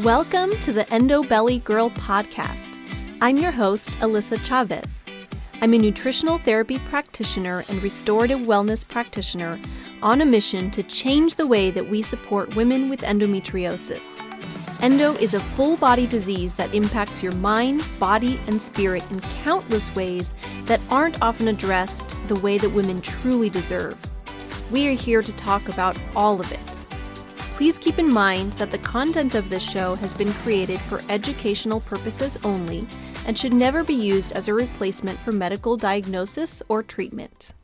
Welcome to the Endo Belly Girl podcast. I'm your host, Alyssa Chavez. I'm a nutritional therapy practitioner and restorative wellness practitioner on a mission to change the way that we support women with endometriosis. Endo is a full-body disease that impacts your mind, body, and spirit in countless ways that aren't often addressed the way that women truly deserve. We are here to talk about all of it. Please keep in mind that the content of this show has been created for educational purposes only and should never be used as a replacement for medical diagnosis or treatment.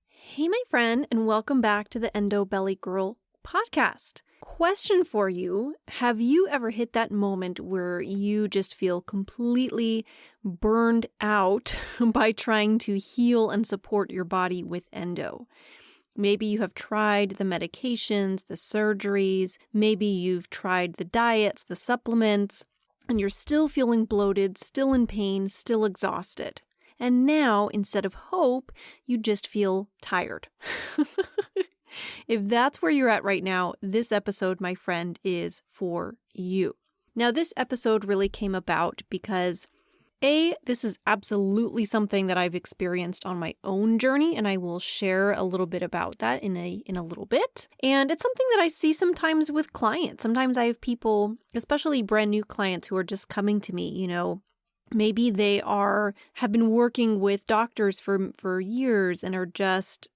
Hey, my friend, and welcome back to the Endo Belly Girl podcast. Question for you. Have you ever hit that moment where you just feel completely burned out by trying to heal and support your body with endo? Maybe you have tried the medications, the surgeries, maybe you've tried the diets, the supplements, and you're still feeling bloated, still in pain, still exhausted. And now, instead of hope, you just feel tired. If that's where you're at right now, this episode, my friend, is for you. Now, this episode really came about because this is absolutely something that I've experienced on my own journey, and I will share a little bit about that in a little bit. And it's something that I see sometimes with clients. Sometimes I have people, especially brand new clients, who are just coming to me, maybe they have been working with doctors for years and are just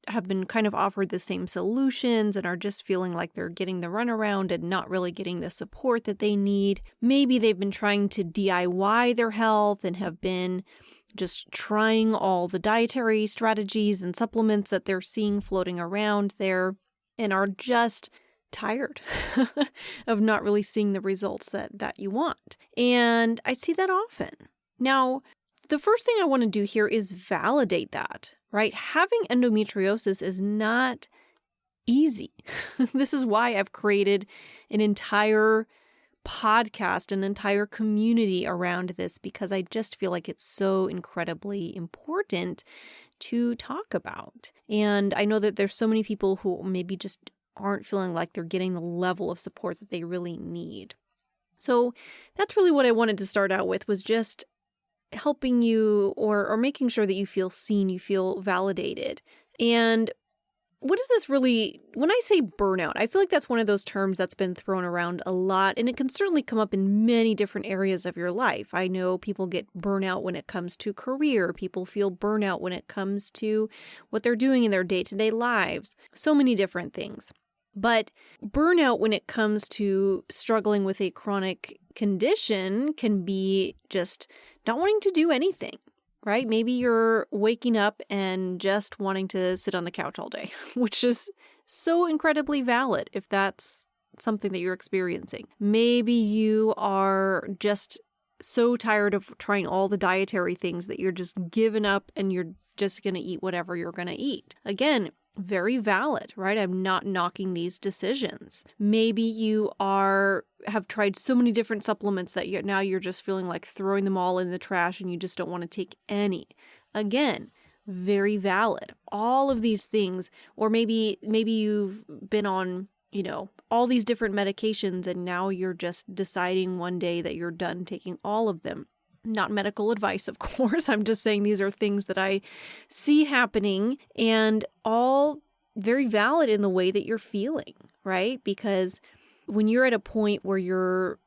have been kind of offered the same solutions and are just feeling like they're getting the runaround and not really getting the support that they need. Maybe they've been trying to DIY their health and have been just trying all the dietary strategies and supplements that they're seeing floating around there and are just tired of not really seeing the results that you want. And I see that often. Now, the first thing I want to do here is validate that, right? Having endometriosis is not easy. This is why I've created an entire podcast, an entire community around this, because I just feel like it's so incredibly important to talk about. And I know that there's so many people who maybe just aren't feeling like they're getting the level of support that they really need. So that's really what I wanted to start out with, was just helping you or making sure that you feel seen, you feel validated. And what is this really, when I say burnout, I feel like that's one of those terms that's been thrown around a lot, and it can certainly come up in many different areas of your life. I know people get burnout when it comes to career. People feel burnout when it comes to what they're doing in their day-to-day lives. So many different things. But burnout when it comes to struggling with a chronic condition can be just not wanting to do anything, right? Maybe you're waking up and just wanting to sit on the couch all day, which is so incredibly valid if that's something that you're experiencing. Maybe you are just so tired of trying all the dietary things that you're just giving up and you're just going to eat whatever you're going to eat. Again, very valid, right? I'm not knocking these decisions. Maybe you have tried so many different supplements that now you're just feeling like throwing them all in the trash and you just don't want to take any. Again, very valid. All of these things, or maybe you've been on, all these different medications and now you're just deciding one day that you're done taking all of them. Not medical advice, of course. I'm just saying these are things that I see happening and all very valid in the way that you're feeling, right? Because when you're at a point where you're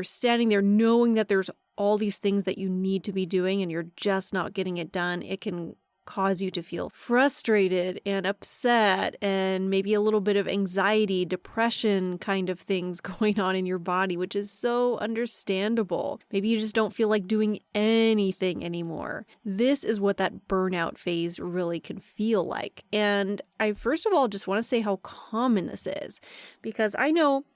standing there knowing that there's all these things that you need to be doing and you're just not getting it done, it can cause you to feel frustrated and upset and maybe a little bit of anxiety, depression kind of things going on in your body, which is so understandable. Maybe you just don't feel like doing anything anymore. This is what that burnout phase really can feel like. And I first of all just want to say how common this is, because I know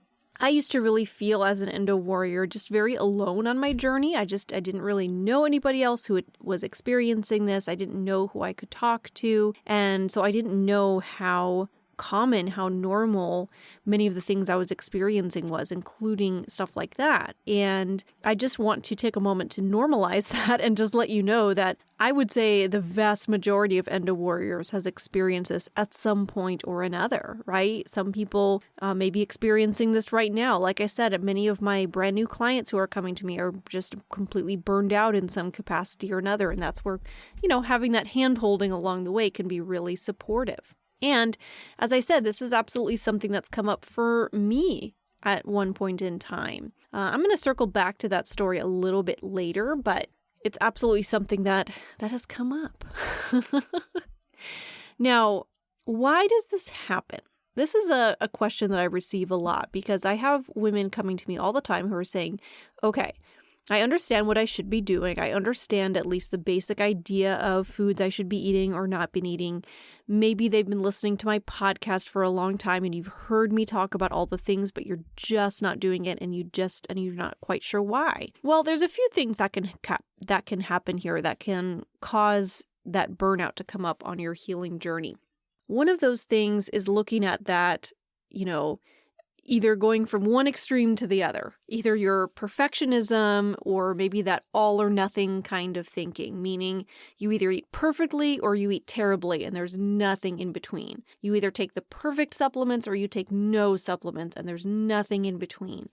I used to really feel as an endo warrior just very alone on my journey. I didn't really know anybody else who was experiencing this. I didn't know who I could talk to. And so I didn't know how common, how normal many of the things I was experiencing was, including stuff like that. And I just want to take a moment to normalize that and just let you know that I would say the vast majority of endo warriors has experienced this at some point or another, right? Some people may be experiencing this right now. Like I said, many of my brand new clients who are coming to me are just completely burned out in some capacity or another. And that's where, having that hand holding along the way can be really supportive. And as I said, this is absolutely something that's come up for me at one point in time. I'm going to circle back to that story a little bit later, but it's absolutely something that has come up. Now, why does this happen? This is a question that I receive a lot because I have women coming to me all the time who are saying, okay, I understand what I should be doing. I understand at least the basic idea of foods I should be eating or not been eating. Maybe they've been listening to my podcast for a long time and you've heard me talk about all the things, but you're just not doing it and you're not quite sure why. Well, there's a few things that can happen here that can cause that burnout to come up on your healing journey. One of those things is looking at that, either going from one extreme to the other, either your perfectionism or maybe that all or nothing kind of thinking, meaning you either eat perfectly or you eat terribly and there's nothing in between. You either take the perfect supplements or you take no supplements and there's nothing in between.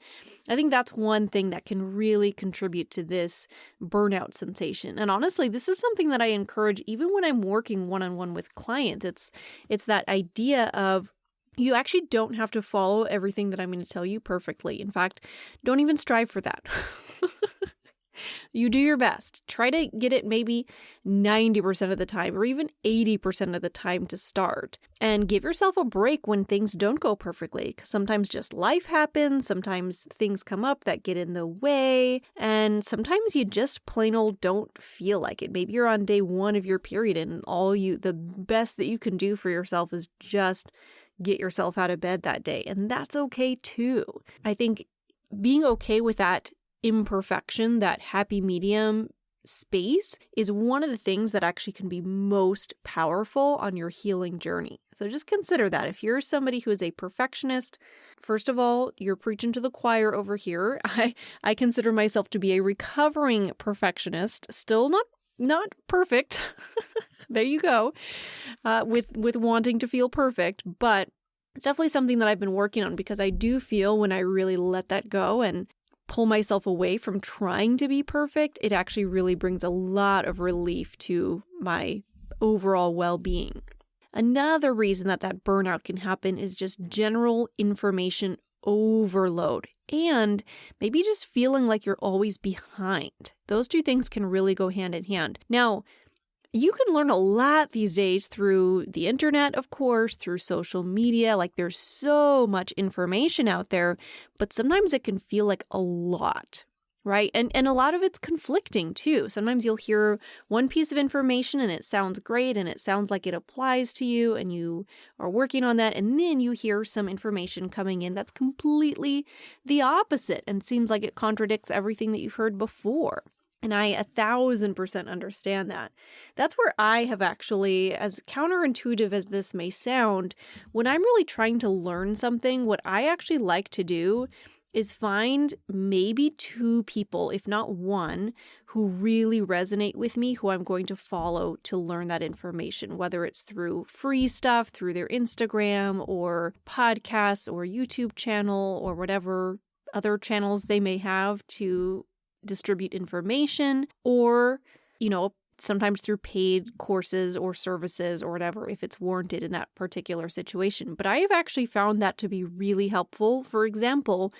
I think that's one thing that can really contribute to this burnout sensation. And honestly, this is something that I encourage even when I'm working one-on-one with clients. It's that idea of you actually don't have to follow everything that I'm going to tell you perfectly. In fact, don't even strive for that. You do your best. Try to get it maybe 90% of the time or even 80% of the time to start. And give yourself a break when things don't go perfectly. Because sometimes just life happens. Sometimes things come up that get in the way. And sometimes you just plain old don't feel like it. Maybe you're on day 1 of your period and the best that you can do for yourself is just get yourself out of bed that day. And that's okay too. I think being okay with that imperfection, that happy medium space is one of the things that actually can be most powerful on your healing journey. So just consider that. If you're somebody who is a perfectionist, first of all, you're preaching to the choir over here. I consider myself to be a recovering perfectionist, still not perfect. There you go. With wanting to feel perfect, but it's definitely something that I've been working on because I do feel when I really let that go and pull myself away from trying to be perfect, it actually really brings a lot of relief to my overall well-being. Another reason that burnout can happen is just general information overload and maybe just feeling like you're always behind. Those two things can really go hand in hand. Now, you can learn a lot these days through the internet, of course, through social media. Like there's so much information out there, but sometimes it can feel like a lot, right? And a lot of it's conflicting too. Sometimes you'll hear one piece of information and it sounds great and it sounds like it applies to you and you are working on that. And then you hear some information coming in that's completely the opposite and seems like it contradicts everything that you've heard before. And I 1,000% understand that. That's where I have actually, as counterintuitive as this may sound, when I'm really trying to learn something, what I actually like to do is find maybe 2 people, if not 1, who really resonate with me, who I'm going to follow to learn that information, whether it's through free stuff, through their Instagram or podcasts or YouTube channel or whatever other channels they may have to distribute information, or, sometimes through paid courses or services or whatever, if it's warranted in that particular situation. But I have actually found that to be really helpful. For example,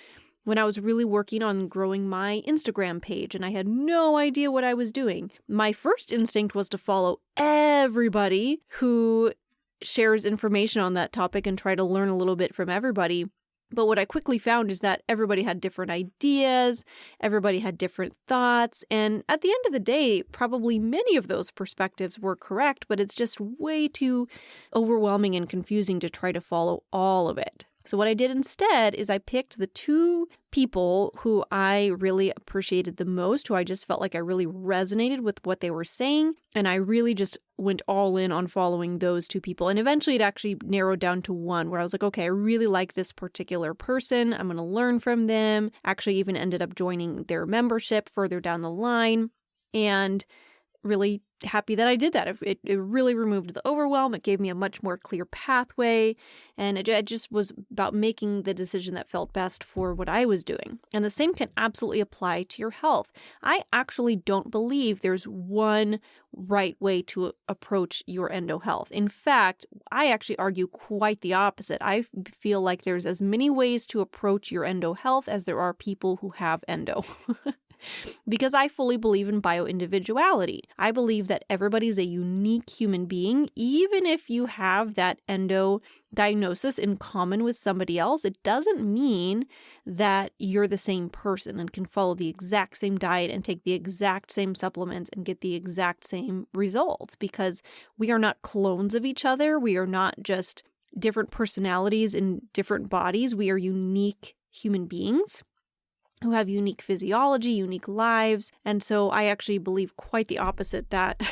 when I was really working on growing my Instagram page and I had no idea what I was doing, my first instinct was to follow everybody who shares information on that topic and try to learn a little bit from everybody. But what I quickly found is that everybody had different ideas, everybody had different thoughts, and at the end of the day, probably many of those perspectives were correct, but it's just way too overwhelming and confusing to try to follow all of it. So what I did instead is I picked the two people who I really appreciated the most, who I just felt like I really resonated with what they were saying. And I really just went all in on following those two people. And eventually it actually narrowed down to one where I was like, okay, I really like this particular person. I'm going to learn from them. Actually even ended up joining their membership further down the line. And really happy that I did that. It really removed the overwhelm. It gave me a much more clear pathway. And it just was about making the decision that felt best for what I was doing. And the same can absolutely apply to your health. I actually don't believe there's one right way to approach your endo health. In fact, I actually argue quite the opposite. I feel like there's as many ways to approach your endo health as there are people who have endo. Because I fully believe in bioindividuality. I believe that everybody's a unique human being. Even if you have that endo diagnosis in common with somebody else, it doesn't mean that you're the same person and can follow the exact same diet and take the exact same supplements and get the exact same results, because we are not clones of each other. We are not just different personalities in different bodies. We are unique human beings who have unique physiology, unique lives. And so I actually believe quite the opposite, that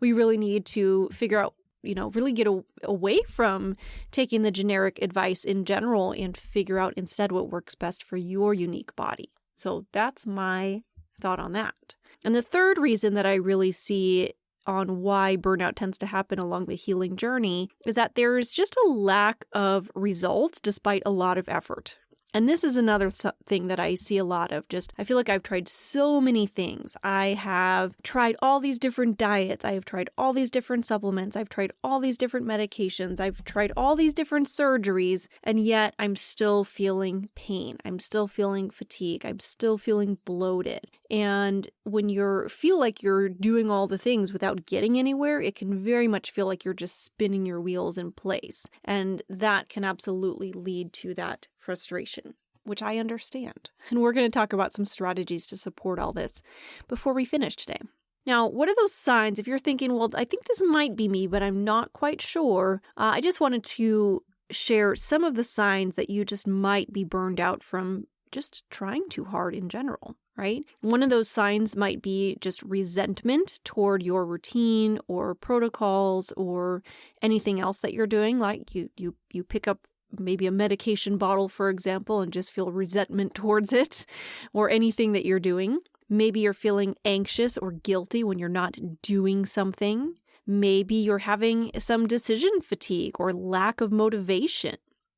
we really need to figure out, really get away from taking the generic advice in general and figure out instead what works best for your unique body. So that's my thought on that. And the third reason that I really see on why burnout tends to happen along the healing journey is that there's just a lack of results despite a lot of effort. And this is another thing that I see a lot of. I feel like I've tried so many things. I have tried all these different diets. I have tried all these different supplements. I've tried all these different medications. I've tried all these different surgeries. And yet I'm still feeling pain. I'm still feeling fatigue. I'm still feeling bloated. And when you feel like you're doing all the things without getting anywhere, it can very much feel like you're just spinning your wheels in place. And that can absolutely lead to that frustration, which I understand. And we're going to talk about some strategies to support all this before we finish today. Now, what are those signs? If you're thinking, well, I think this might be me, but I'm not quite sure. I just wanted to share some of the signs that you just might be burned out from just trying too hard in general, right? One of those signs might be just resentment toward your routine or protocols or anything else that you're doing. Like you pick up maybe a medication bottle, for example, and just feel resentment towards it, or anything that you're doing. Maybe you're feeling anxious or guilty when you're not doing something. Maybe you're having some decision fatigue or lack of motivation.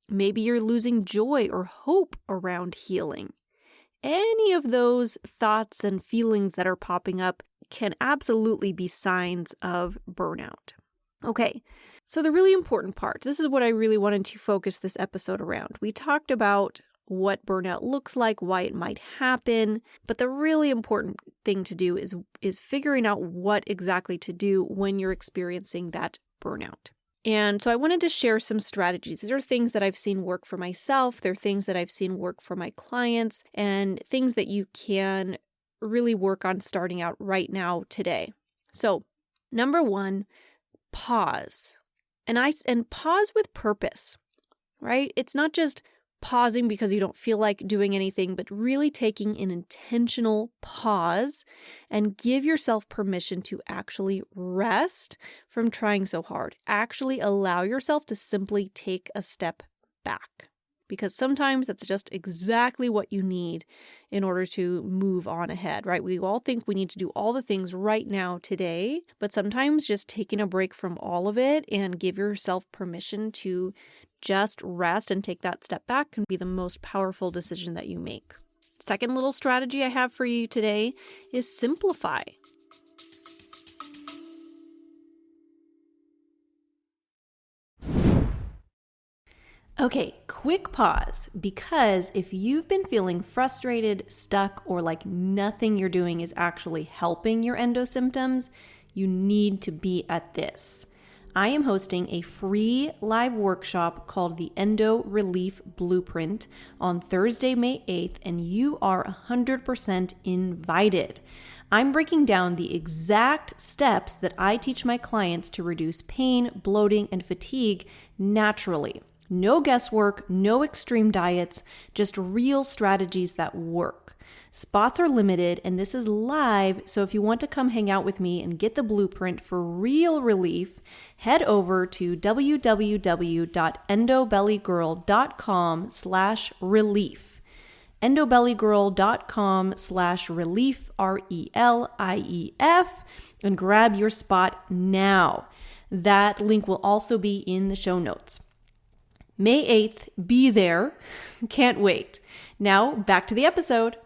Maybe you're losing joy or hope around healing. Any of those thoughts and feelings that are popping up can absolutely be signs of burnout. Okay, so the really important part, this is what I really wanted to focus this episode around. We talked about what burnout looks like, why it might happen, but the really important thing to do is figuring out what exactly to do when you're experiencing that burnout. And so I wanted to share some strategies. These are things that I've seen work for myself. They're things that I've seen work for my clients, and things that you can really work on starting out right now today. So, number one, pause. And pause with purpose, right? It's not just pausing because you don't feel like doing anything, but really taking an intentional pause and give yourself permission to actually rest from trying so hard. Actually allow yourself to simply take a step back, because sometimes that's just exactly what you need in order to move on ahead, right? We all think we need to do all the things right now today, but sometimes just taking a break from all of it and give yourself permission to just rest and take that step back can be the most powerful decision that you make. Second little strategy I have for you today is simplify. Okay, quick pause, because if you've been feeling frustrated, stuck, or like nothing you're doing is actually helping your endo symptoms, you need to be at this. I am hosting a free live workshop called the Endo Relief Blueprint on Thursday, May 8th, and you are 100% invited. I'm breaking down the exact steps that I teach my clients to reduce pain, bloating, and fatigue naturally. No guesswork, no extreme diets, just real strategies that work. Spots are limited and this is live, so if you want to come hang out with me and get the blueprint for real relief, head over to www.endobellygirl.com/relief. endobellygirl.com/relief, RELIEF, and grab your spot now. That link will also be in the show notes. May 8th, be there. Can't wait. Now, back to the episode.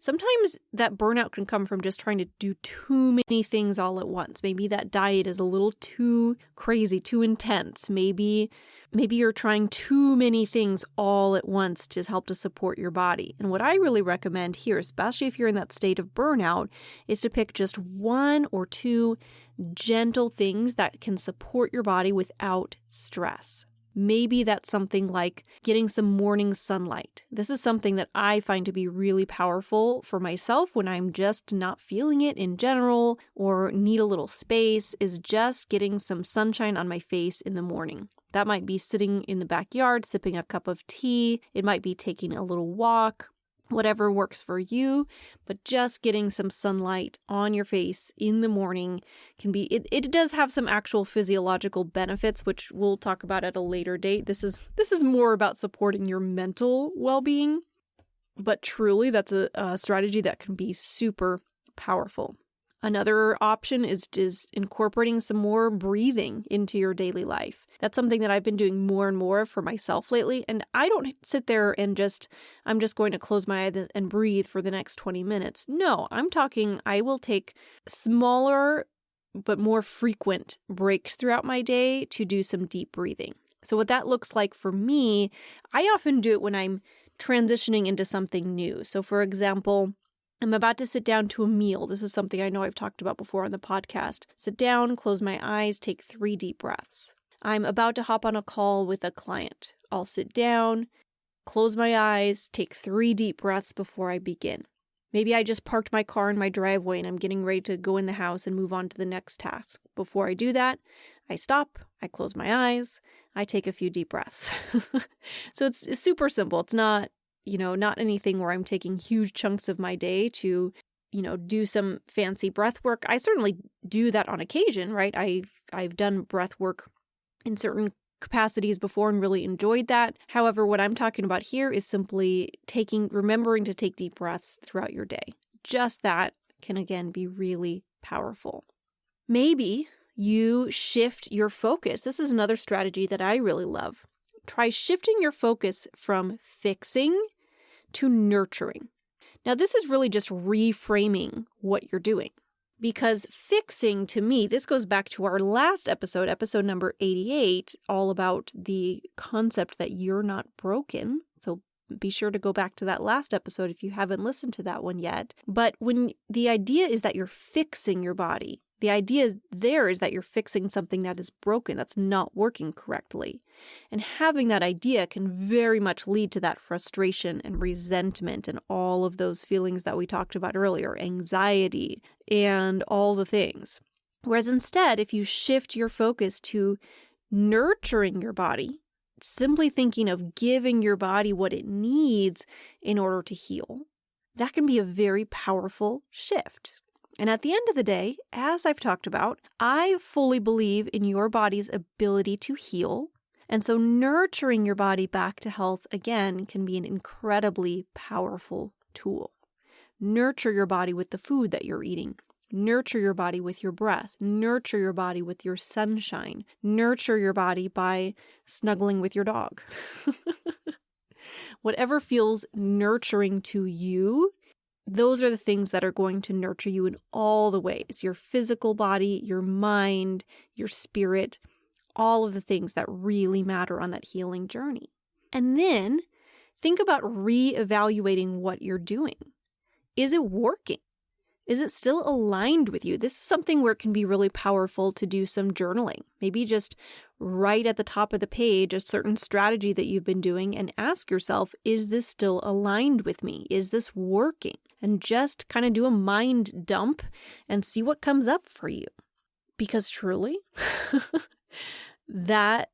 Sometimes that burnout can come from just trying to do too many things all at once. Maybe that diet is a little too crazy, too intense. Maybe you're trying too many things all at once to help to support your body. And what I really recommend here, especially if you're in that state of burnout, is to pick just one or two gentle things that can support your body without stress. Maybe that's something like getting some morning sunlight. This is something that I find to be really powerful for myself when I'm just not feeling it in general or need a little space, is just getting some sunshine on my face in the morning. That might be sitting in the backyard, sipping a cup of tea. It might be taking a little walk. Whatever works for you, but just getting some sunlight on your face in the morning can be, it does have some actual physiological benefits, which we'll talk about at a later date. This is more about supporting your mental well-being, but truly that's a strategy that can be super powerful. Another option is incorporating some more breathing into your daily life. That's something that I've been doing more and more for myself lately. And I don't sit there and I'm just going to close my eyes and breathe for the next 20 minutes. No, I will take smaller but more frequent breaks throughout my day to do some deep breathing. So what that looks like for me, I often do it when I'm transitioning into something new. So for example, I'm about to sit down to a meal. This is something I know I've talked about before on the podcast. Sit down, close my eyes, take 3 deep breaths. I'm about to hop on a call with a client. I'll sit down, close my eyes, take 3 deep breaths before I begin. Maybe I just parked my car in my driveway and I'm getting ready to go in the house and move on to the next task. Before I do that, I stop, I close my eyes, I take a few deep breaths. So it's super simple. It's not anything where I'm taking huge chunks of my day to, do some fancy breath work. I certainly do that on occasion, right? I've done breath work in certain capacities before and really enjoyed that. However, what I'm talking about here is simply remembering to take deep breaths throughout your day. Just that can, again, be really powerful. Maybe you shift your focus. This is another strategy that I really love. Try shifting your focus from fixing to nurturing. Now, this is really just reframing what you're doing, because fixing, to me, this goes back to our last episode number 88, all about the concept that you're not broken. So be sure to go back to that last episode if you haven't listened to that one yet. But when the idea is that you're fixing your body, the idea is that you're fixing something that is broken, that's not working correctly. And having that idea can very much lead to that frustration and resentment and all of those feelings that we talked about earlier, anxiety and all the things. Whereas instead, if you shift your focus to nurturing your body, simply thinking of giving your body what it needs in order to heal, that can be a very powerful shift. And at the end of the day, as I've talked about, I fully believe in your body's ability to heal. And so nurturing your body back to health, again, can be an incredibly powerful tool. Nurture your body with the food that you're eating. Nurture your body with your breath. Nurture your body with your sunshine. Nurture your body by snuggling with your dog. Whatever feels nurturing to you, those are the things that are going to nurture you in all the ways. Your physical body, your mind, your spirit, all of the things that really matter on that healing journey. And then think about reevaluating what you're doing. Is it working? Is it still aligned with you? This is something where it can be really powerful to do some journaling. Maybe just write at the top of the page a certain strategy that you've been doing and ask yourself, is this still aligned with me? Is this working? and just kind of do a mind dump and see what comes up for you. Because truly, that's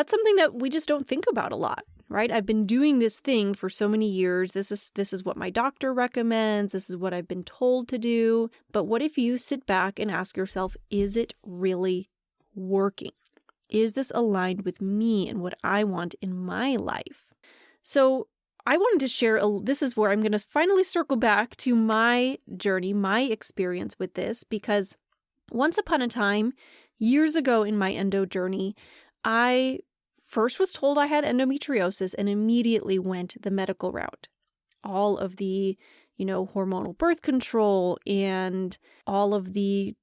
something that we just don't think about a lot, right? I've been doing this thing for so many years. This is what my doctor recommends. This is what I've been told to do. But what if you sit back and ask yourself, is it really working? Is this aligned with me and what I want in my life? So I wanted to share, this is where I'm going to finally circle back to my journey, my experience with this, because once upon a time, years ago in my endo journey, I first was told I had endometriosis and immediately went the medical route. All of the, hormonal birth control and all of the,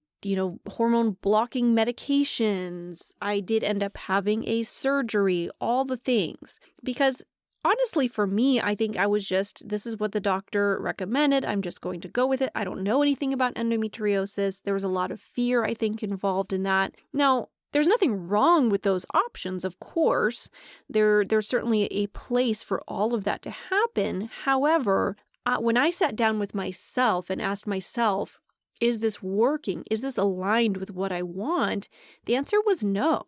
hormone blocking medications. I did end up having a surgery, all the things, because honestly, for me, I think I was this is what the doctor recommended. I'm just going to go with it. I don't know anything about endometriosis. There was a lot of fear, I think, involved in that. Now, there's nothing wrong with those options, of course. There's certainly a place for all of that to happen. However, when I sat down with myself and asked myself, is this working? Is this aligned with what I want? The answer was no.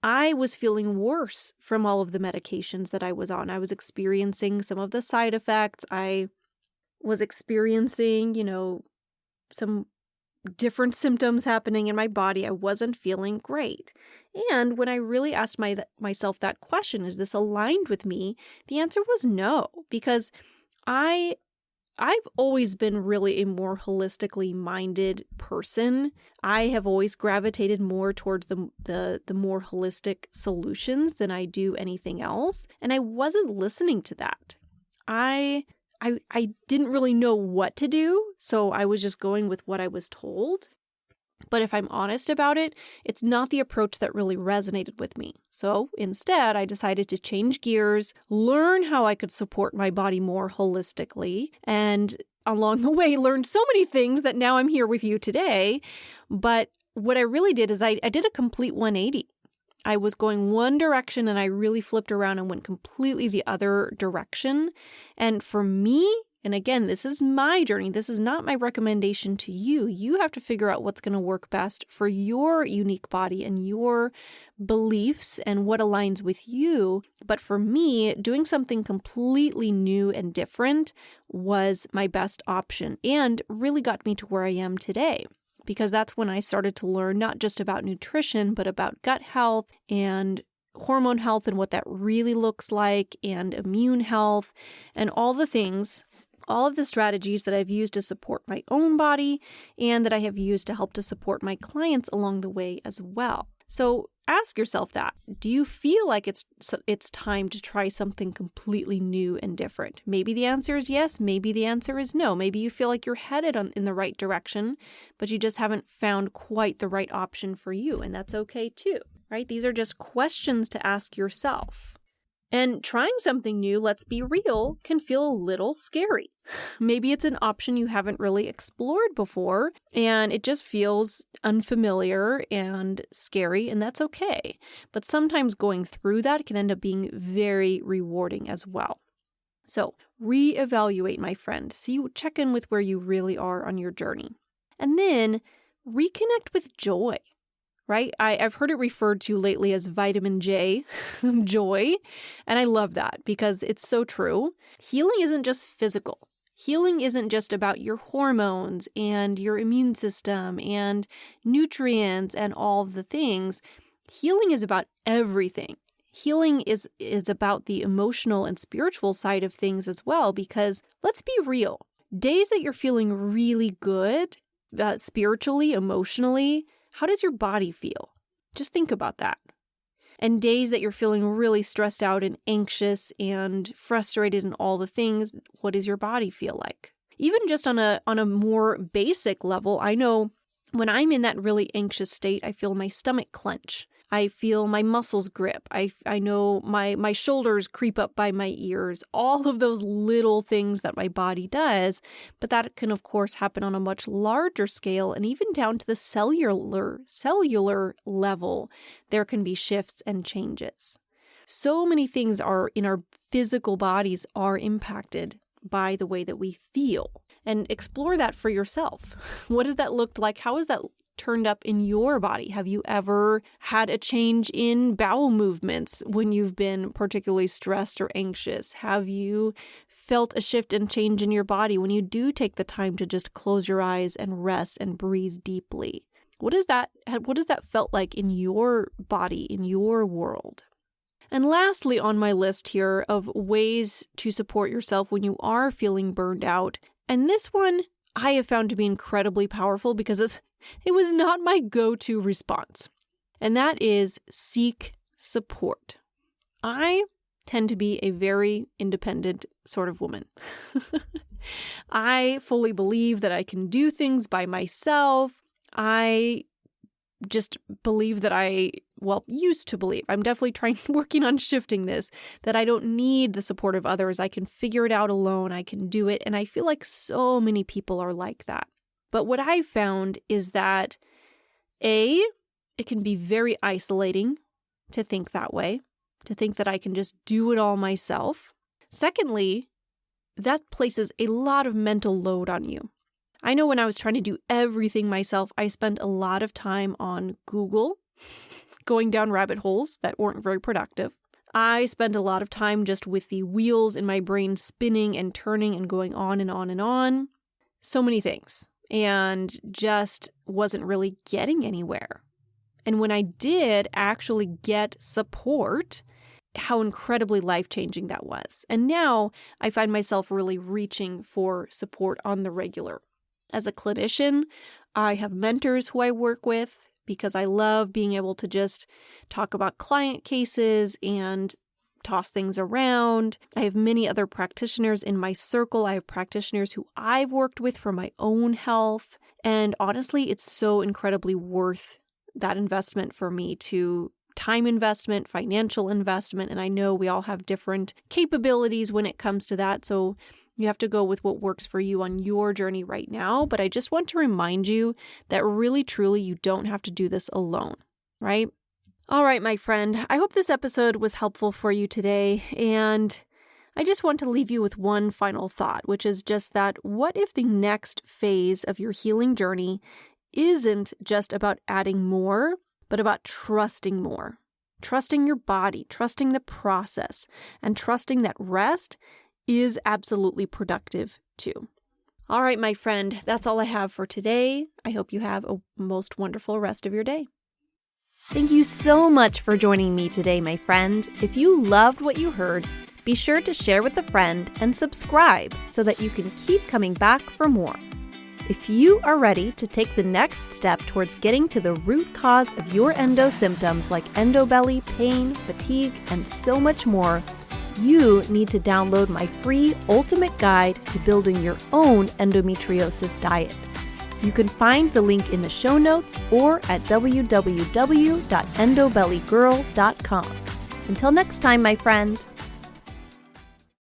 I was feeling worse from all of the medications that I was on. I was experiencing some of the side effects. I was experiencing, some different symptoms happening in my body. I wasn't feeling great. And when I really asked myself that question, is this aligned with me? The answer was no, because I've always been really a more holistically minded person. I have always gravitated more towards the more holistic solutions than I do anything else. And I wasn't listening to that. I didn't really know what to do, so I was just going with what I was told. But if I'm honest about it, it's not the approach that really resonated with me. So instead, I decided to change gears, learn how I could support my body more holistically, and along the way, learned so many things that now I'm here with you today. But what I really did is I did a complete 180. I was going one direction and I really flipped around and went completely the other direction. And for me, and again, this is my journey. This is not my recommendation to you. You have to figure out what's going to work best for your unique body and your beliefs and what aligns with you. But for me, doing something completely new and different was my best option and really got me to where I am today. Because that's when I started to learn not just about nutrition, but about gut health and hormone health and what that really looks like, and immune health and all the things. All of the strategies that I've used to support my own body and that I have used to help to support my clients along the way as well. So ask yourself that. Do you feel like it's time to try something completely new and different? Maybe the answer is yes. Maybe the answer is no. Maybe you feel like you're headed in the right direction, but you just haven't found quite the right option for you. And that's okay too, right? These are just questions to ask yourself. And trying something new, let's be real, can feel a little scary. Maybe it's an option you haven't really explored before, and it just feels unfamiliar and scary, and that's okay. But sometimes going through that can end up being very rewarding as well. So reevaluate, my friend. Check in with where you really are on your journey. And then reconnect with joy. Right? I've heard it referred to lately as vitamin J, joy. And I love that because it's so true. Healing isn't just physical. Healing isn't just about your hormones and your immune system and nutrients and all of the things. Healing is about everything. Healing is about the emotional and spiritual side of things as well, because let's be real. Days that you're feeling really good, spiritually, emotionally, how does your body feel? Just think about that. And days that you're feeling really stressed out and anxious and frustrated and all the things, what does your body feel like? Even just on a more basic level, I know when I'm in that really anxious state, I feel my stomach clench. I feel my muscles grip. I know my shoulders creep up by my ears, all of those little things that my body does. But that can, of course, happen on a much larger scale, and even down to the cellular level, there can be shifts and changes. So many things in our physical bodies are impacted by the way that we feel. And explore that for yourself. What does that look like? How has that turned up in your body? Have you ever had a change in bowel movements when you've been particularly stressed or anxious? Have you felt a shift and change in your body when you do take the time to just close your eyes and rest and breathe deeply? What does that felt like in your body, in your world? And lastly on my list here of ways to support yourself when you are feeling burned out, and this one I have found to be incredibly powerful because it was not my go-to response, and that is seek support. I tend to be a very independent sort of woman. I fully believe that I can do things by myself. I just believe that used to believe, I'm definitely working on shifting this, that I don't need the support of others. I can figure it out alone. I can do it. And I feel like so many people are like that. But what I've found is that it can be very isolating to think that way, to think that I can just do it all myself. Secondly, that places a lot of mental load on you. I know when I was trying to do everything myself, I spent a lot of time on Google, going down rabbit holes that weren't very productive. I spent a lot of time just with the wheels in my brain spinning and turning and going on and on and on. So many things. And just wasn't really getting anywhere. And when I did actually get support, how incredibly life-changing that was. And now I find myself really reaching for support on the regular. As a clinician, I have mentors who I work with because I love being able to just talk about client cases and toss things around. I have many other practitioners in my circle. I have practitioners who I've worked with for my own health. And honestly, it's so incredibly worth that investment for me, to time investment, financial investment. And I know we all have different capabilities when it comes to that. So you have to go with what works for you on your journey right now. But I just want to remind you that really, truly, you don't have to do this alone, right? All right, my friend, I hope this episode was helpful for you today. And I just want to leave you with one final thought, which is just that what if the next phase of your healing journey isn't just about adding more, but about trusting more, trusting your body, trusting the process, and trusting that rest is absolutely productive too. All right, my friend, that's all I have for today. I hope you have a most wonderful rest of your day. Thank you so much for joining me today, my friend. If you loved what you heard, be sure to share with a friend and subscribe so that you can keep coming back for more. If you are ready to take the next step towards getting to the root cause of your endo symptoms like endo belly, pain, fatigue, and so much more, you need to download my free ultimate guide to building your own endometriosis diet. You can find the link in the show notes or at www.endobellygirl.com. Until next time, my friend.